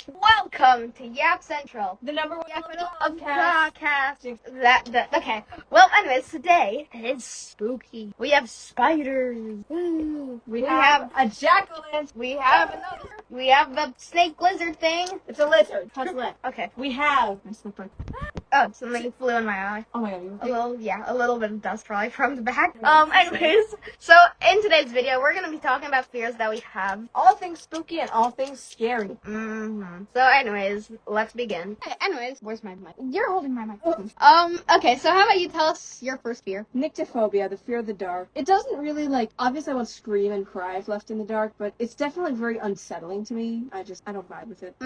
Welcome to Yap Central, The number one capital of of podcasting. Okay. Well, anyways, today it's spooky. We have spiders. Woo. We have a jack-o'-lantern. We have another. We have the snake lizard thing. It's a lizard. Touch left. Okay. We have my slipper. Oh, something flew in my eye. Oh my god. A little bit of dust probably from the back. Anyways, so in today's video, we're gonna be talking about fears that we have. All things spooky and all things scary. So anyways, let's begin. Anyways, where's my mic? You're holding my microphone. Okay, so how about you tell us your first fear? Nyctophobia, the fear of the dark. It doesn't really, obviously I won't scream and cry if left in the dark, but it's definitely very unsettling to me. I don't vibe with it.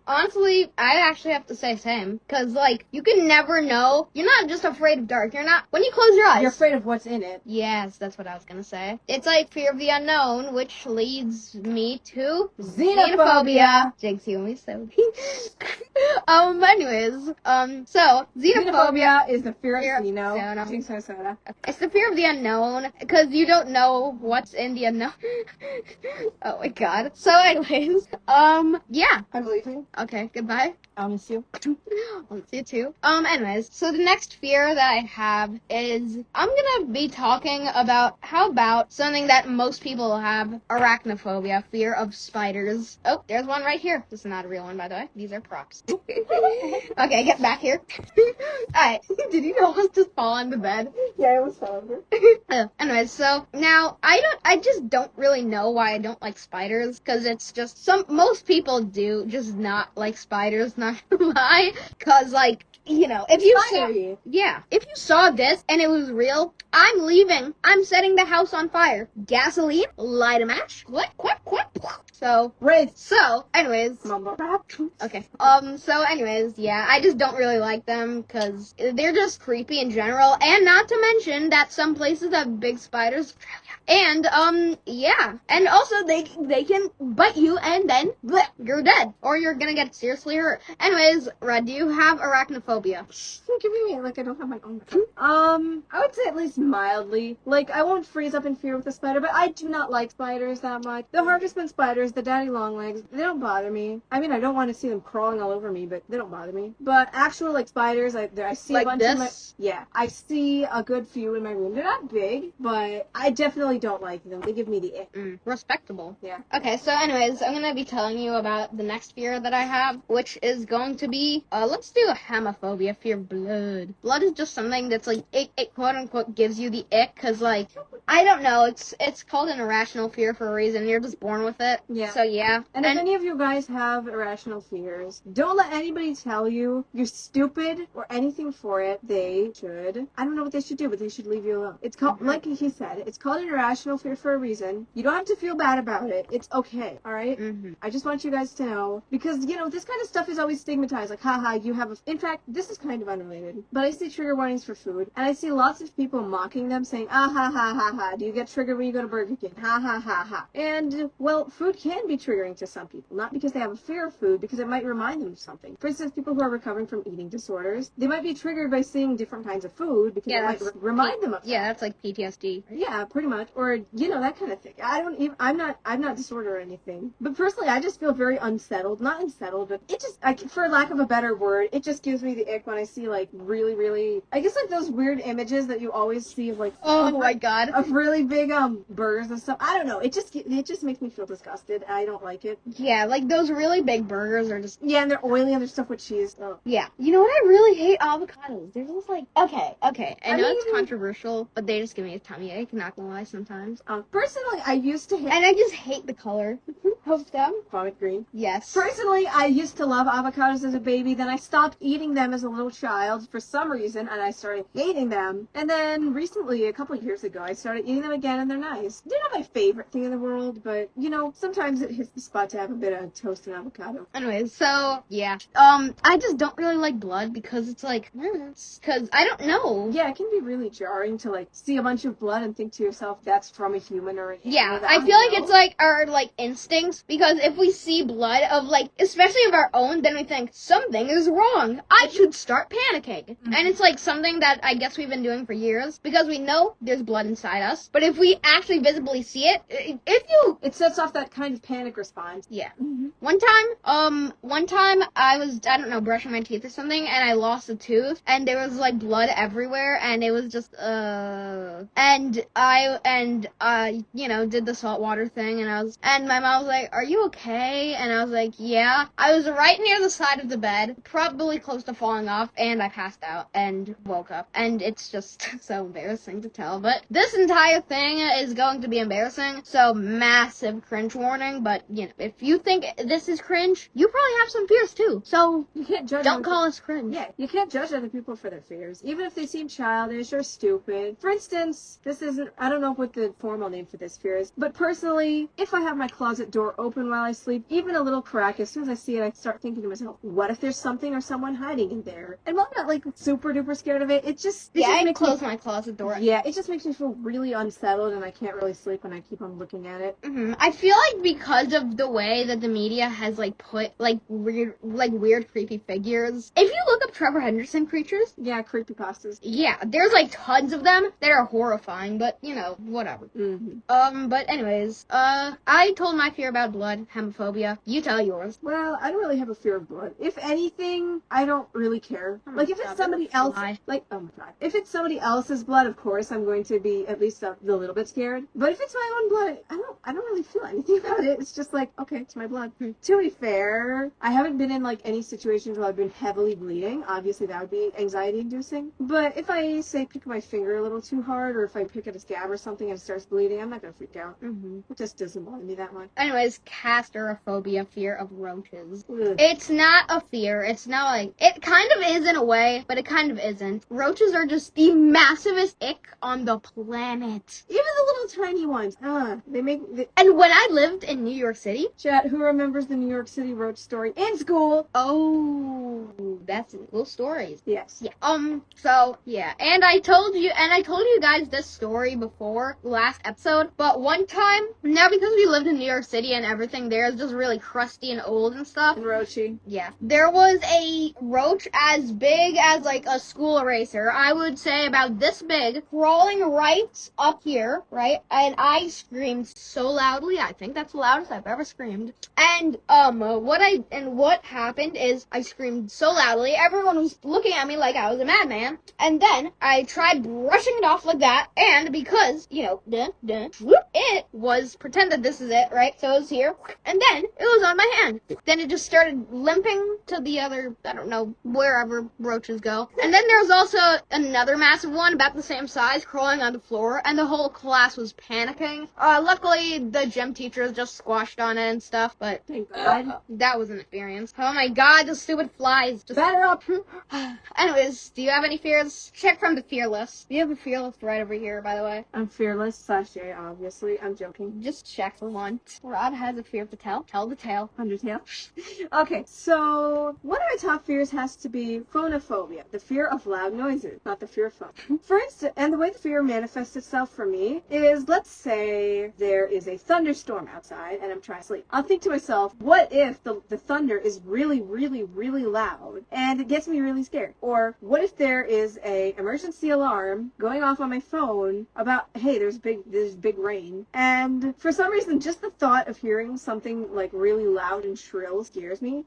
Honestly, I actually have to say same. Cause, you can never know. You're not just afraid of dark. When you close your eyes. You're afraid of what's in it. Yes, that's what I was gonna say. It's like fear of the unknown, which leads me to Xenophobia. Jinx, you always so. Anyways, so Xenophobia is the fear of Xeno. Jinx soda. It's the fear of the unknown, because you don't know what's in the unknown. Oh my god. So anyways, yeah. I'm leaving. Okay, goodbye. I'll miss you. I'll see you too. Anyways, so the next fear that I have is, I'm gonna be talking about, how about something that most people have, arachnophobia, fear of spiders. Oh, there's one right here. This is not a real one, by the way. These are props. Okay, get back here. Alright, did you almost just fall on the bed? Yeah, I was over. Anyways, so now I just don't really know why I don't like spiders, because it's just most people do just not like spiders, not gonna lie, because if you saw this and it was real, I'm leaving. I'm setting the house on fire. Gasoline, light a match, click, click, click. So, anyways. Mumble rap. Okay. So anyways, yeah, I just don't really like them because they're just creepy in general, and not to mention that some places have big spiders. And, yeah. And also, they can bite you and then, bleh, you're dead. Or you're gonna get seriously hurt. Anyways, Red, do you have arachnophobia? Give me I don't have my own. I would say at least mildly. I won't freeze up in fear with a spider, but I do not like spiders that much. The harvestman spiders, the daddy long legs, they don't bother me. I mean, I don't want to see them crawling all over me, but they don't bother me. But actual, spiders, I see a bunch of my... Yeah, I see a good few in my room. They're not big, but I definitely don't like them. They give me the ick. Respectable. Yeah. Okay, so anyways, I'm gonna be telling you about the next fear that I have, which is going to be, let's do a hemophobia, fear of blood. Blood is just something that's it quote unquote gives you the ick, cause I don't know, it's called an irrational fear for a reason. You're just born with it. Yeah. So yeah. And if any of you guys have irrational fears, don't let anybody tell you you're stupid or anything for it. They should, I don't know what they should do, but they should leave you alone. It's called, like he said, it's called an irrational fear for a reason. You don't have to feel bad about it. It's okay, alright? I just want you guys to know, because, this kind of stuff is always stigmatized, haha, you have a... In fact, this is kind of unrelated, but I see trigger warnings for food, and I see lots of people mocking them, saying, ah ha ha ha ha, do you get triggered when you go to Burger King? Ha ha ha ha. And, well, food can be triggering to some people, not because they have a fear of food, because it might remind them of something. For instance, people who are recovering from eating disorders, they might be triggered by seeing different kinds of food, because it might remind them of something. Yeah, that's like PTSD. Yeah, pretty much. Or, that kind of thing. I'm not disordered or anything. But personally, I just feel very unsettled. Not unsettled, but it just, for lack of a better word, it just gives me the ick when I see, really, really, I guess, those weird images that you always see of, oh my god. Of really big, burgers and stuff. I don't know. It just makes me feel disgusted. I don't like it. Yeah, those really big burgers are just... Yeah, and they're oily and they're stuffed with cheese. Oh. Yeah. You know what? I really hate avocados. They're just okay. I know it's controversial, but they just give me a tummy ache, not gonna lie, sometimes. Personally, I used to hate... And I just hate the color of them. Vomit green. Yes. Personally, I used to love avocados as a baby, then I stopped eating them as a little child for some reason, and I started hating them. And then recently, a couple years ago, I started eating them again, and they're nice. They're not my favorite thing in the world, but, sometimes it hits the spot to have a bit of toast and avocado. Anyways, so, yeah. I just don't really like blood because it's because I don't know. Yeah, it can be really jarring to, see a bunch of blood and think to yourself, that's from a human or an animal. Yeah, I feel like it's our, instincts things, because if we see blood of, like, especially of our own, then we think, something is wrong. I should start panicking. And it's, like, something that I guess we've been doing for years, because we know there's blood inside us. But if we actually visibly see it, it sets off that kind of panic response. Yeah. One time I was, I don't know, brushing my teeth or something, and I lost a tooth, and there was, like, blood everywhere, and it was just, and I, you know, did the salt water thing, and my mom was like, are you okay? And I was like, yeah. I was right near the side of the bed, probably close to falling off, and I passed out and woke up, and it's just so embarrassing to tell, but this entire thing is going to be embarrassing, so massive cringe warning, but, you know, if you think this is cringe, you probably have some fears too, so you can't judge. Don't call us cringe. Yeah, you can't judge other people for their fears, even if they seem childish or stupid. For instance, this isn't, I don't know what the formal name for this fear is, but personally, if I have my closet door open while I sleep, even a little crack, as soon as I see it, I start thinking to myself, what if there's something or someone hiding in there? And while I'm not, like, super duper scared of it, it just I close my closet door. Yeah, it just makes me feel really unsettled, and I can't really sleep when I keep on looking at it. I feel like because of the way that the media has, like, put, like, weird creepy figures. If you look up Trevor Henderson creatures, yeah, creepypastas. Yeah, there's, like, tons of them that are horrifying, but, you know, whatever. But anyways, I told my fear about blood, hemophobia. You tell yours. Well, I don't really have a fear of blood. If anything, I don't really care. Like, if it's somebody else, like, oh my god. If it's somebody else's blood, of course, I'm going to be at least a little bit scared. But if it's my own blood, I don't really feel anything about it. It's just like, okay, it's my blood. To be fair, I haven't been in, like, any situations where I've been heavily bleeding. Obviously, that would be anxiety-inducing. But if I, say, pick my finger a little too hard, or if I pick at a scab or something and it starts bleeding, I'm not gonna freak out. It just doesn't bother me that much. Anyways, castrophobia, fear of roaches. Ugh. It's not a fear. It's not like, it kind of is in a way, but it kind of isn't. Roaches are just the massivest ick on the planet. Even the little tiny ones. They make... And when I lived in New York City... Chat, who remembers the New York City roach story in school? Oh, that's cool stories. Yes. Yeah. So, yeah. And I told you guys this story before, last episode, but one time, now because we lived in New York City and everything there is just really crusty and old and stuff. And roachy. Yeah. There was a roach as big as, like, a school eraser. I would say about this big, crawling right up here, right? And I screamed so loudly. I think that's the loudest I've ever screamed. And, what happened is I screamed so loudly, everyone was looking at me like I was a madman. And then I tried brushing it off like that, and because, you know, it was, pretend that this is it, right? So it was here, and then it was on my hand. Then it just started limping to the other, I don't know, wherever roaches go. And then there was also another massive one about the same size crawling on the floor, and the whole class was panicking. Luckily, the gym teachers just squashed on it and stuff, but thank God. That was an experience. Oh my god, the stupid flies. Just batter up. Anyways, do you have any fears? Check from the fear list. We have a fear list right over here, by the way. I'm fearless /J, obviously. I'm joking. Just check for one. Rod has a fear to tell. Tell the tale. Undertale. Okay, so one of my top fears has to be phonophobia, the fear of loud noises, not the fear of phone. For instance, and the way the fear manifests itself for me is, let's say there is a thunderstorm outside and I'm trying to sleep. I'll think to myself, what if the thunder is really, really, really loud and it gets me really scared? Or what if there is a emergency alarm going off on my phone about, hey, there's big rain, and for some reason just the thought of hearing something like really loud and shrill scares me.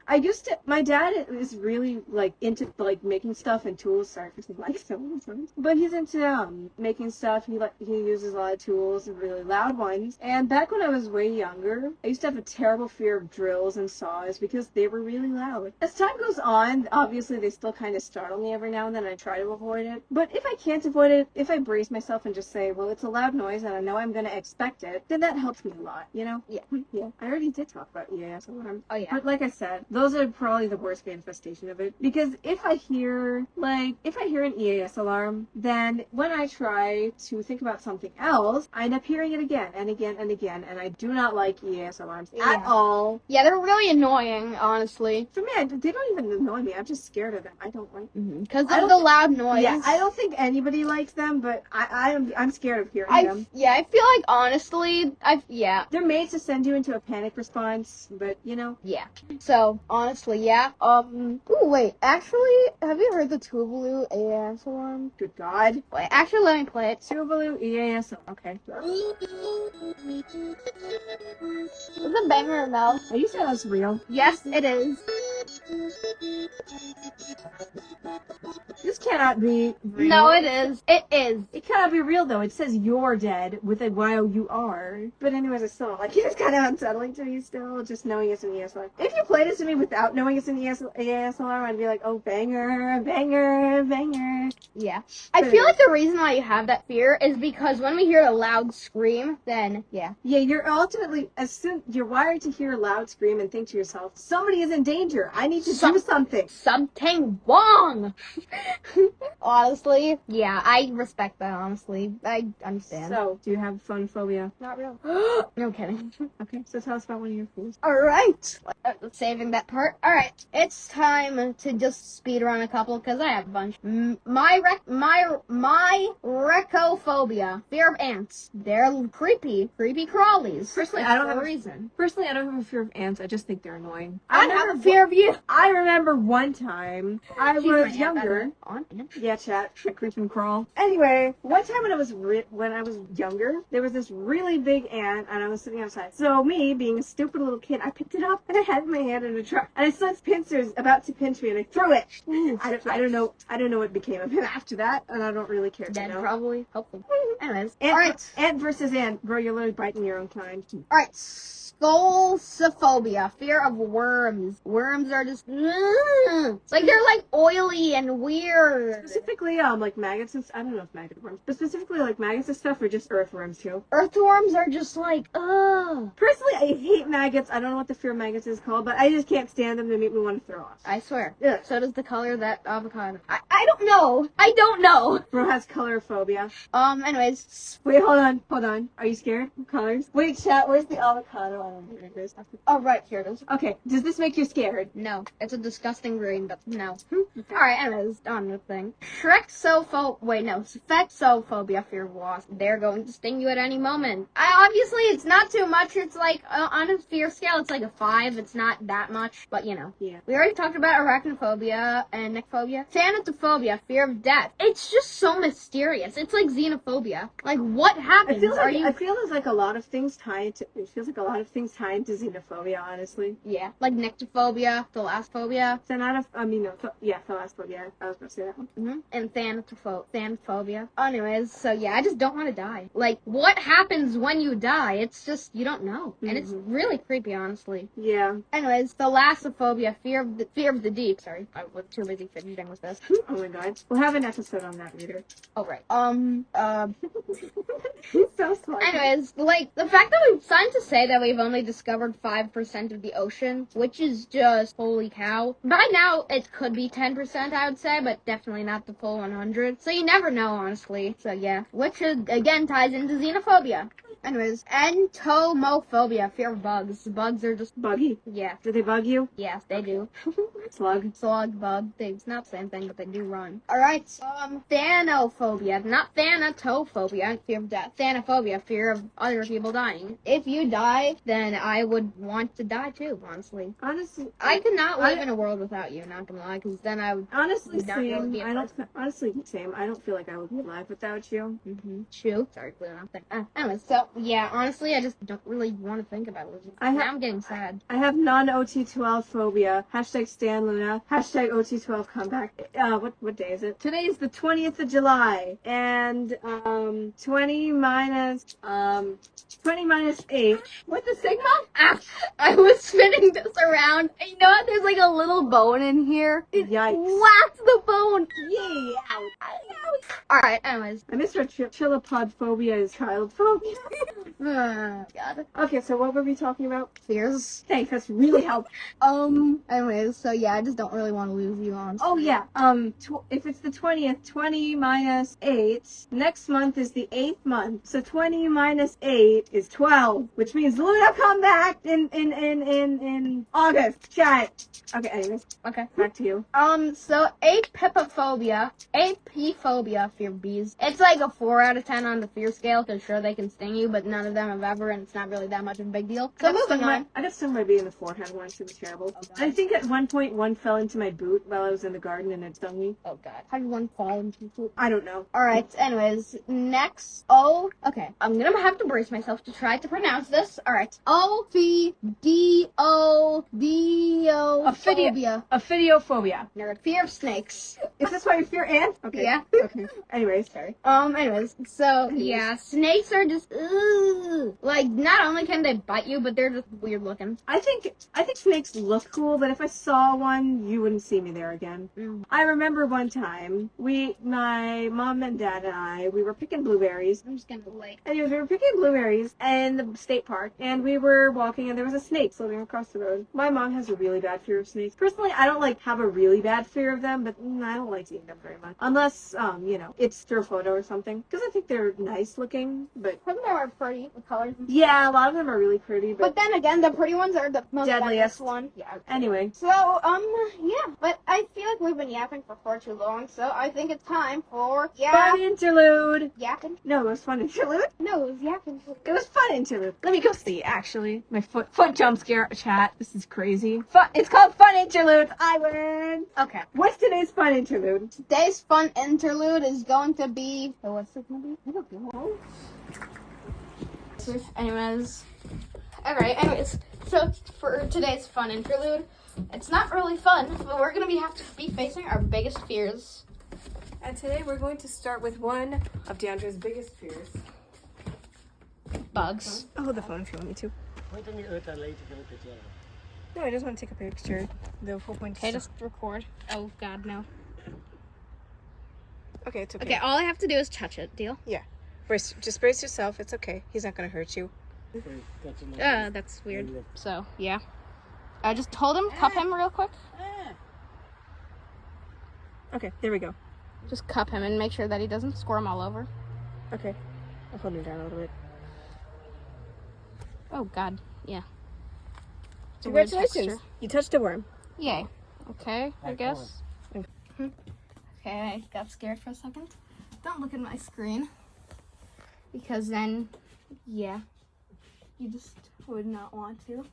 My dad is really like into like making stuff and tools. Sorry for saying like so, but he's into making stuff. He uses a lot of tools, really loud ones. And back when I was way younger, I used to have a terrible fear of drills and saws because they were really loud. As time goes on, obviously they still kind of startle me every now and then. I try to avoid it, but if I can't avoid it, if I brace myself and just say, well, it's a loud noise and I know I'm going to expect it, then that helps me a lot, you know? Yeah. I already did talk about EAS alarm. Oh, yeah. But like I said, those are probably the worst manifestation of it, because if I hear an EAS alarm, then when I try to think about something else, I end up hearing it again and again and again, and I do not like EAS alarms at all. Yeah, they're really annoying, honestly. For me, they don't even doesn't annoy me. I'm just scared of them. I don't like them. Because of the loud noise. Yeah, I don't think anybody likes them, but I'm scared of hearing them. Yeah, I feel like honestly, They're made to send you into a panic response, but you know. Yeah. So honestly, yeah. Ooh, wait. Actually, have you heard the Tuvalu AAS alarm? Good God. Wait. Actually, let me play it. Tuvalu EAS. Okay. It's a banger, no? Are you saying that's real? Yes, it is. This cannot be real. No, it is. It is. It cannot be real though. It says you're dead with a Y-O-U-R. But anyways, I still don't like it. It's kind of unsettling to me still, just knowing it's an ES alarm. If you played it to me without knowing it's an EAS alarm, I'd be like, oh, banger, banger, banger. Yeah. I feel like the reason why you have that fear is because when we hear a loud scream, then, yeah. Yeah, you're ultimately, you're wired to hear a loud scream and think to yourself, somebody is in danger. I need to do something. Something wrong. Honestly, yeah, I respect that, honestly. I understand. So, do you have phonophobia? Not real. No kidding. Okay, so tell us about one of your fears. Alright. Saving that part. Alright. It's time to just speed run a couple because I have a bunch. My recophobia. Fear of ants. They're creepy crawlies. Personally, I don't have a reason. Personally, I don't have a fear of ants. I just think they're annoying. I have a fear of you. I remember one time I was younger. On ants? Yeah, chat. Creep and crawl. Anyway, one time when I was younger, there was this really big ant, and I was sitting outside. So me, being a stupid little kid, I picked it up and I had my hand in a truck, and I saw its pincers about to pinch me, and I threw it. I don't know what became of him after that, and I don't really care to know. Probably. Hopefully. Anyways. Alright. Ant versus ant. Bro, you're literally biting your own kind. Alright. Scolsophobia. Fear of worms. Worms are just... like, they're, like, oily and weird. Specifically, like, maggots and... I don't know if maggot worms, but specifically, like, maggots and stuff, or just earthworms, too. Earthworms are just, like, ugh. Personally, I hate maggots. I don't know what the fear of maggots is called, but I just can't stand them. They make me want to throw up. I swear. Yeah. So does the color of that avocado. I don't know. I don't know. Bro has color phobia. Anyways. Wait, hold on. Are you scared of colors? Wait, chat, where's the avocado? I don't think it is. Oh, right, here it is. Okay, does this make you scared? No. It's a disgusting green, but no. Okay. Alright, anyways, on with the thing. Spexophobia, fear of wasps. They're going to sting you at any moment. Obviously, it's not too much. It's like, on a fear scale, it's like a 5. It's not that much, but you know. Yeah. We already talked about arachnophobia and necrophobia. Thanatophobia, fear of death. It's just so mysterious. It's like xenophobia. Like, what happens? I feel there's like a lot of things tied to xenophobia, honestly. Yeah. Like nyctophobia, thalassophobia. Thalassophobia. I was gonna say that one. Mm-hmm. And thanophobia. Anyways, so yeah, I just don't want to die. Like, what happens when you die? It's just, you don't know. And it's really creepy, honestly. Yeah. Anyways, thalassophobia, fear of the deep. Sorry, I was too busy fidgeting with this. Oh my god. We'll have an episode on that later. Oh, right. So smart. Anyways, like, the fact that we've signed to say that we've only discovered 5% of the ocean, which is just, holy cow. By now, it could be 10%, I would say, but definitely not the full 100. So you never know, honestly. So yeah, which, again, ties into xenophobia. Anyways, entomophobia, fear of bugs. Bugs are just... Buggy? Yeah. Do they bug you? Yes, they do. Slug? Slug, bug, it's not the same thing, but they do run. Alright, thanophobia, not thanatophobia, fear of death. Thanophobia, fear of other people dying. If you die, then I would want to die too, honestly. Honestly, I could not live in a world without you, not gonna lie, because then I would... Honestly, not really be a person. same. I don't feel like I would be alive without you. True. Sorry, clear enough thing. Anyways, so, yeah, honestly, I just don't really want to think about it. Now I'm getting sad. I have non-OT12 phobia. Hashtag Stan Luna. Hashtag OT12 comeback. What day is it? Today is the 20th of July. And, 20 minus 8. What's the signal? I was spinning this around. And you know what? There's like a little bone in here. It Yikes. whacked the bone. Yay! Ow. Alright, anyways. I missed our chilipod phobia is child phobia. God. Okay, so what were we talking about? Fears. Thanks, that's really helpful. Anyways, so yeah, I just don't really want to lose you on. Oh yeah. If it's the 20th, 20 minus 8. Next month is the 8th month. So 20 minus 8 is 12, which means Luna come back in August. Chat. Okay, anyways. Okay. Back to you. So apipophobia, apiphobia, fear of bees. It's like a 4 out of 10 on the fear scale, because sure, they can sting you, but none of them have ever, and it's not really that much of a big deal. So moving on. I got stung by a bee in the forehead once. It was terrible. Oh, God. I think at one point one fell into my boot while I was in the garden and it stung me. Oh god. How did one fall into poop? I don't know. Alright, anyways, next. Oh, okay. I'm gonna have to brace myself to try to pronounce this. Alright. Ophidiophobia. Ophidiophobia. Nerd. Fear of snakes. Is this why you fear ants? Okay. Yeah. Okay. Anyways. Sorry. Anyways, so yeah, snakes are just like, not only can they bite you, but they're just weird looking. I think snakes look cool, but if I saw one, you wouldn't see me there again. I remember one time, my mom and dad and I, we were picking blueberries. I'm just gonna wait. Anyways, we were picking blueberries in the state park, and we were walking, and there was a snake swimming across the road. My mom has a really bad fear of snakes. Personally, I don't have a really bad fear of them, but I don't like seeing them very much. Unless, it's through a photo or something. Because I think they're nice looking, but... Some of them are pretty, with colors. Yeah, a lot of them are really pretty, But then again, the pretty ones are the most deadliest one. Yeah. Anyway. So, yeah. But I feel like we've been yapping for far too long, so I think it's time for Fun interlude! Yapping? No, it was fun interlude. No, it was yapping. It was fun interlude. Let me go see, actually. My foot jump scare chat. This is crazy. It's called fun interlude. I win. Okay. What's today's fun interlude? Today's fun interlude is going to be... Oh, what's it going to be? I don't know. Anyways. Alright, so for today's fun interlude, it's not really fun, but we're going to have to be facing our biggest fears. And today we're going to start with one of DeAndre's biggest fears. Bugs. I'll hold the phone if you want me to. No, I just want to take a picture. The whole point is... Okay, just record. Oh, God, no. Okay, it's okay. Okay, all I have to do is touch it. Deal? Yeah. Just brace yourself. It's okay. He's not going to hurt you. That's weird. So, yeah. I just told him, cup him real quick. Okay, there we go. Just cup him and make sure that he doesn't squirm all over. Okay. I'll hold him down a little bit. Oh, God. Yeah. It's a weird Congratulations. texture. You touched a worm. Yay. Okay, I guess. Okay, I got scared for a second. Don't look at my screen. Because then, yeah, you just would not want to.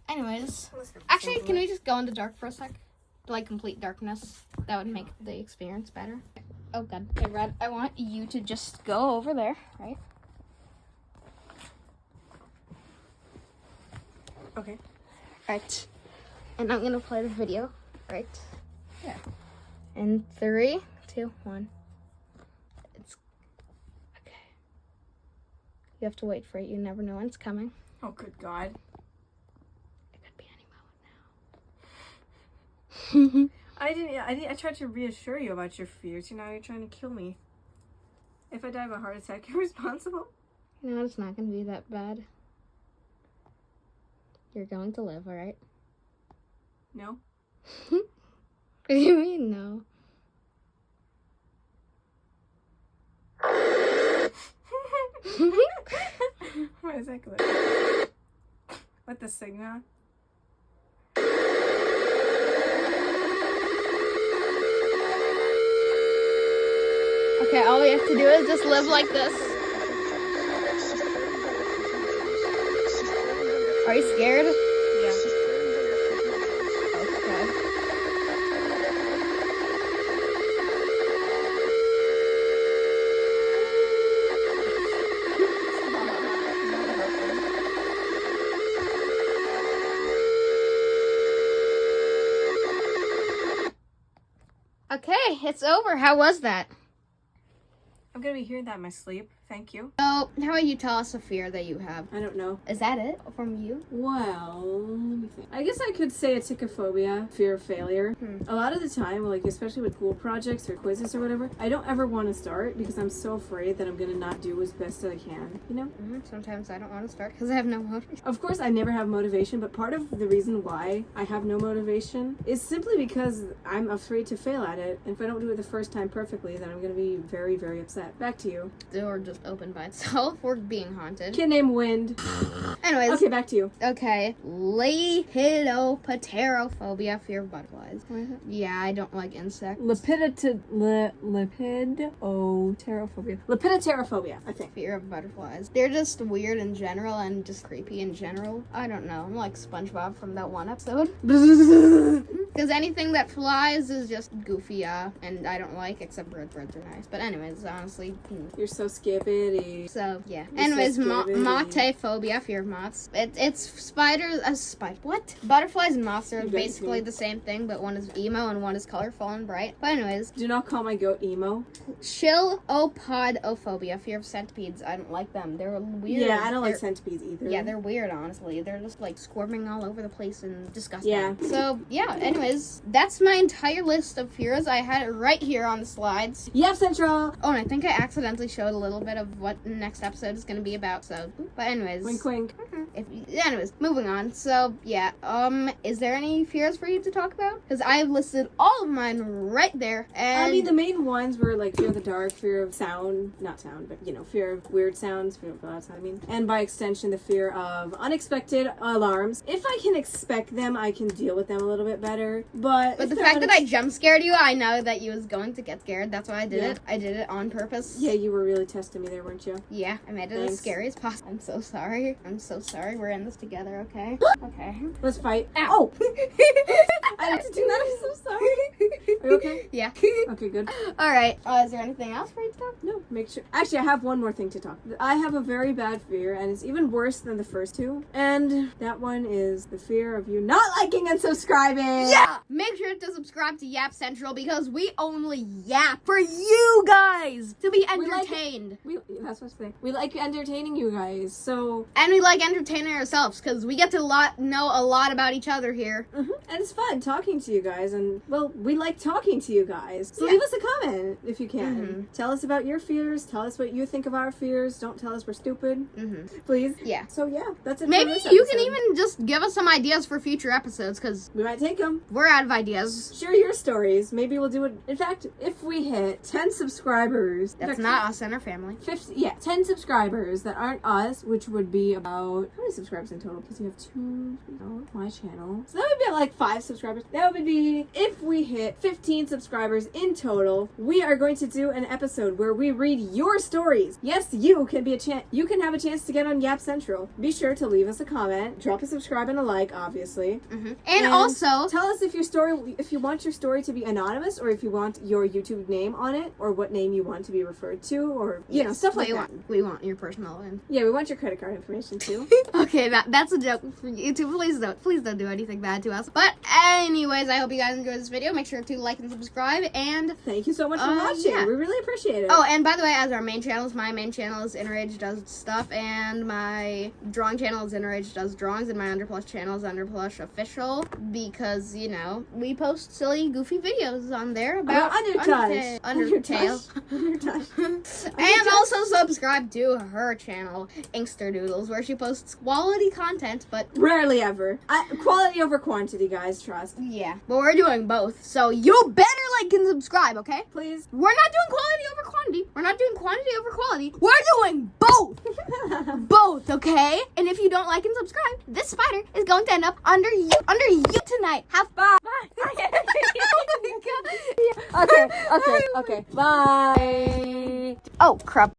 Anyways, actually, can we just go in the dark for a sec? Like complete darkness. That would make the experience better. Oh, God. Okay, Red, I want you to just go over there, right? Okay. Right. And I'm gonna play the video, right? Yeah. In 3, 2, 1. It's okay. You have to wait for it. You never know when it's coming. Oh, good God. It could be any moment now. I tried to reassure you about your fears. Now you're trying to kill me. If I die of a heart attack, you're responsible. No, it's not gonna be that bad. You're going to live, alright? No. What do you mean, no? What is that good? What, the signal? Okay, all we have to do is just live like this. Are you scared? Yeah. Okay. Okay, it's over. How was that? I'm gonna be hearing that in my sleep. Thank you. So, how about you tell us a fear that you have? I don't know. Is that it from you? Well, let me think. I guess I could say aticophobia, fear of failure. A lot of the time, like especially with school projects or quizzes or whatever, I don't ever want to start because I'm so afraid that I'm gonna not do as best as I can. You know? Sometimes I don't want to start because I have no motivation. Of course, I never have motivation, but part of the reason why I have no motivation is simply because I'm afraid to fail at it. And if I don't do it the first time perfectly, then I'm gonna be very, very upset. Back to you. The door just opened by itself. We're being haunted. Kid named Wind. Anyways. Okay, back to you. Okay. Lepidopaterophobia, fear of butterflies. Yeah, I don't like insects. Lepidoterophobia. Lepidoterophobia, I think. Fear of butterflies. They're just weird in general and just creepy in general. I don't know. I'm like SpongeBob from that one episode. Because anything that flies is just goofy, and I don't like, except birds. Birds are nice. But anyways, honestly. You're so skippity. So, yeah. You're Anyways, so skippity. motephobia, fear of moths. It's spiders, what? Butterflies and moths are You basically guys the same thing, but one is emo and one is colorful and bright. But anyways, Do not call my goat emo. chilopodophobia, fear of centipedes. I don't like them. They're weird. Yeah, I don't like They're- centipedes either. Yeah, they're weird, honestly. They're just like squirming all over the place and disgusting. Yeah. So, yeah, anyways, that's my entire list of fears. I had it right here on the slides. Yap Central. Oh, and I think I accidentally showed a little bit of what the next episode is going to be about. So, but anyways. Wink, wink. Anyways, moving on. So, yeah, is there any fears for you to talk about? Because I've listed all of mine right there. And I mean, the main ones were like fear of the dark, fear of sound, not sound, but fear of weird sounds, fear of loud sound, and by extension, the fear of unexpected alarms. If I can expect them, I can deal with them a little bit better. But the fact that I jump scared you, I know that you was going to get scared. That's why I did it. I did it on purpose. Yeah, you were really testing me there, weren't you? Yeah, I made it as Thanks. scary as possible. I'm so sorry. We're in this together, okay? Okay. Let's fight. Ow! I had to do that. I'm so sorry. Are you okay? Yeah. Okay, good. Alright. Is there anything else for you to talk? No, make sure. Actually, I have one more thing to talk. I have a very bad fear, and it's even worse than the first two. And that one is the fear of you not liking and subscribing. Yeah! Make sure to subscribe to Yap Central because we only yap for you guys to be We like- entertained. That's what I say. We like entertaining you guys, so. And we like entertaining ourselves because we get to know a lot about each other here. And it's fun talking to you guys, and well, we like talking to you guys. So Yeah. leave us a comment if you can. Tell us about your fears. Tell us what you think of our fears. Don't tell us we're stupid, please. Yeah. So yeah, that's it. Maybe for this you can episode. even just give us some ideas for future episodes because We might take them. we're out of ideas. Share your stories. Maybe we'll do it. In fact, if we hit 10 subscribers, That's not us and our family. 10 subscribers that aren't us, which would be about how many subscribers in total? Because you have two my channel, so that would be like 5 subscribers. That would be if we hit 15 subscribers in total. We are going to do an episode where we read your stories. Yes, you can be you can have a chance to get on Yap Central. Be sure to leave us a comment, drop a subscribe and a like, obviously. And also, Tell us if you want your story to be anonymous, or if you want your YouTube name on it, or what name you want to be referred to, or stuff like that. we want your personal one. Yeah, we want your credit card information too. Okay, that's a joke for YouTube. Please don't do anything bad to us. But anyways, I hope you guys enjoyed this video. Make sure to like and subscribe. And Thank you so much for watching. yeah. We really appreciate it. oh, and by the way, as our main channels, my main channel is Innerage Does Stuff, and my drawing channel is Innerage Does Drawings, and my Underplush channel is Underplush Official, because we post silly, goofy videos on there about Undertale. And also subscribe to her channel, Inksterdoodles, where she posts quality content, but Rarely ever. Quality over quantity, guys. Trust. yeah, but we're doing both, so you better like and subscribe, okay? Please. We're not doing quality over quantity. We're not doing quantity over quality. We're doing both. Both, okay? And if you don't like and subscribe, this spider is going to end up under you tonight. Have fun. Bye. Okay. Bye. Oh, crap.